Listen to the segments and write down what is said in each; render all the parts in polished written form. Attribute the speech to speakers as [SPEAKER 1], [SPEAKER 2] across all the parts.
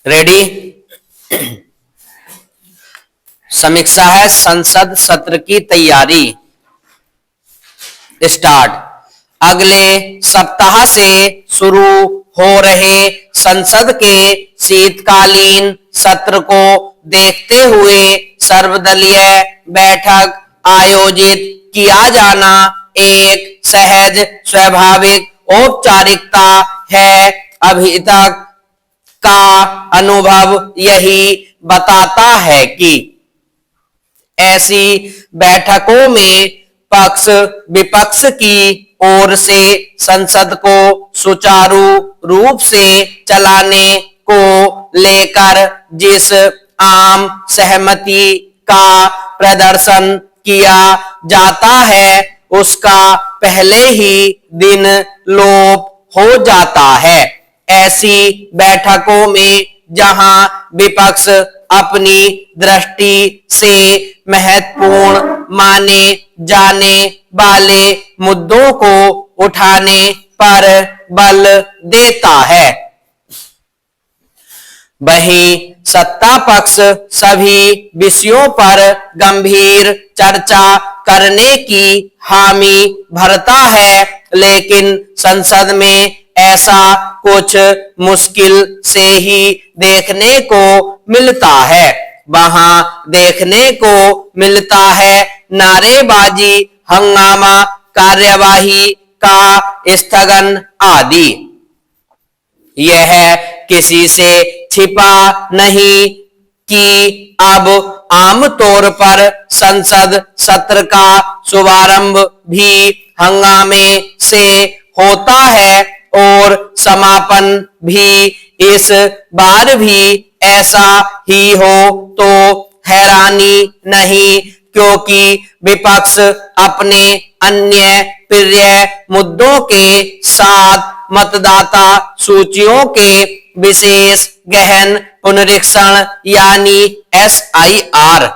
[SPEAKER 1] Ready. समीक्षा है संसद सत्र की तैयारी। स्टार्ट। अगले सप्ताह से शुरू हो रहे संसद के शीतकालीन सत्र को देखते हुए सर्वदलीय बैठक आयोजित किया जाना एक सहज स्वाभाविक औपचारिकता है। अभी तक का अनुभव यही बताता है कि ऐसी बैठकों में पक्ष विपक्ष की ओर से संसद को सुचारू रूप से चलाने को लेकर जिस आम सहमति का प्रदर्शन किया जाता है उसका पहले ही दिन लोप हो जाता है। ऐसी बैठकों में जहां विपक्ष अपनी दृष्टि से महत्वपूर्ण माने जाने वाले मुद्दों को उठाने पर बल देता है, वहीं सत्ता पक्ष सभी विषयों पर गंभीर चर्चा करने की हामी भरता है। लेकिन संसद में ऐसा कुछ मुश्किल से ही देखने को मिलता है। वहां देखने को मिलता है नारेबाजी, हंगामा, कार्यवाही का स्थगन आदि। यह किसी से छिपा नहीं कि अब आमतौर पर संसद सत्र का शुभारंभ भी हंगामे से होता है और समापन भी इस बार भी ऐसा ही हो तो हैरानी नहीं, क्योंकि विपक्ष अपने अन्य प्रिय मुद्दों के साथ मतदाता सूचियों के विशेष गहन पुनरीक्षण यानी SIR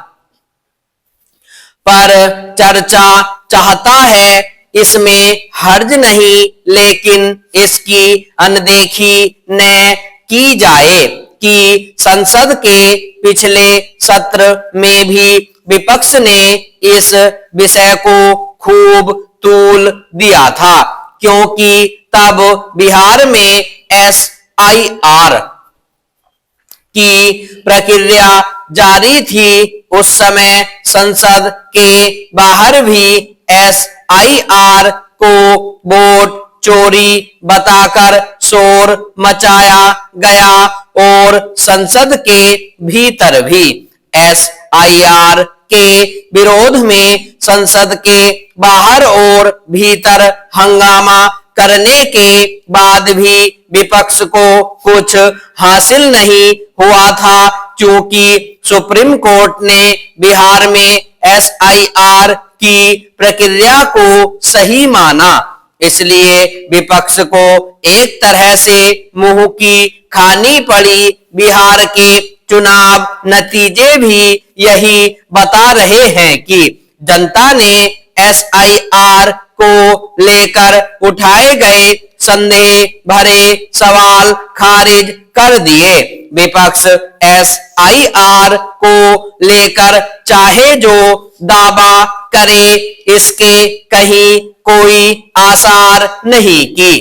[SPEAKER 1] पर चर्चा चाहता है। इसमें हर्ज नहीं, लेकिन इसकी अनदेखी न की जाए कि संसद के पिछले सत्र में भी विपक्ष ने इस विषय को खूब तूल दिया था, क्योंकि तब बिहार में SIR की प्रक्रिया जारी थी। उस समय संसद के बाहर भी SIR को वोट चोरी बताकर शोर मचाया गया और संसद के भीतर भी SIR के विरोध में संसद के बाहर और भीतर हंगामा करने के बाद भी विपक्ष को कुछ हासिल नहीं हुआ था, क्योंकि सुप्रीम कोर्ट ने बिहार में SIR की प्रक्रिया को सही माना। इसलिए विपक्ष को एक तरह से मुंह की खानी पड़ी। बिहार के चुनाव नतीजे भी यही बता रहे हैं कि जनता ने SIR को लेकर उठाए गए संदेह भरे सवाल खारिज कर दिए। विपक्ष SIR को लेकर चाहे जो दावा करे, इसके कहीं कोई आसार नहीं की।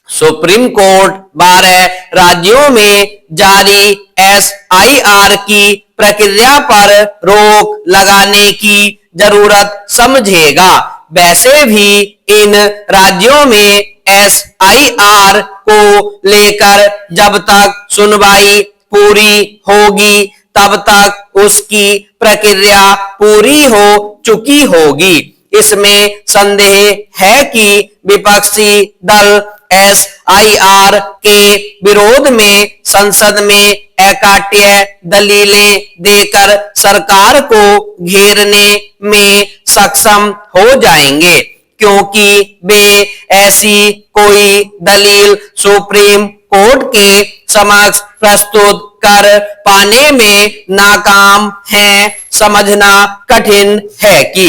[SPEAKER 1] सुप्रीम कोर्ट 12 राज्यों में जारी SIR की प्रक्रिया पर रोक लगाने की जरूरत समझेगा। वैसे भी इन राज्यों में SIR को लेकर जब तक सुनवाई पूरी होगी तब तक उसकी प्रक्रिया पूरी हो चुकी होगी। इसमें संदेह है कि विपक्षी दल SIR के विरोध में संसद में अकाट्य दलीलें देकर सरकार को घेरने में सक्षम हो जाएंगे, क्योंकि वे ऐसी कोई दलील सुप्रीम कोर्ट के समक्ष प्रस्तुत कर पाने में नाकाम हैं। समझना कठिन है कि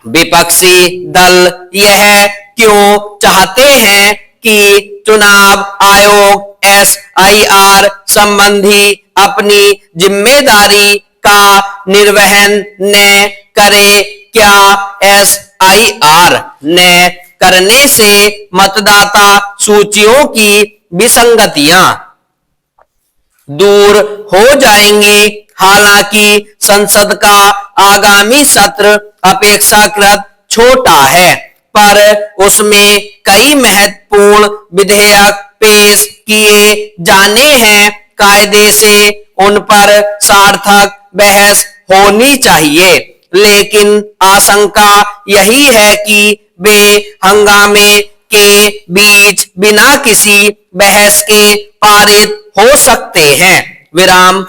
[SPEAKER 1] विपक्षी दल यह क्यों चाहते हैं कि चुनाव आयोग SIR संबंधी अपनी जिम्मेदारी का निर्वहन न करे। क्या SIR न करने से मतदाता सूचियों की विसंगतियां दूर हो जाएंगी। हालांकि संसद का आगामी सत्र अपेक्षाकृत छोटा है, पर उसमें कई महत्वपूर्ण विधेयक पेश किए जाने हैं। कायदे से उन पर सार्थक बहस होनी चाहिए, लेकिन आशंका यही है कि वे हंगामे के बीच बिना किसी बहस के पारित हो सकते हैं। विराम।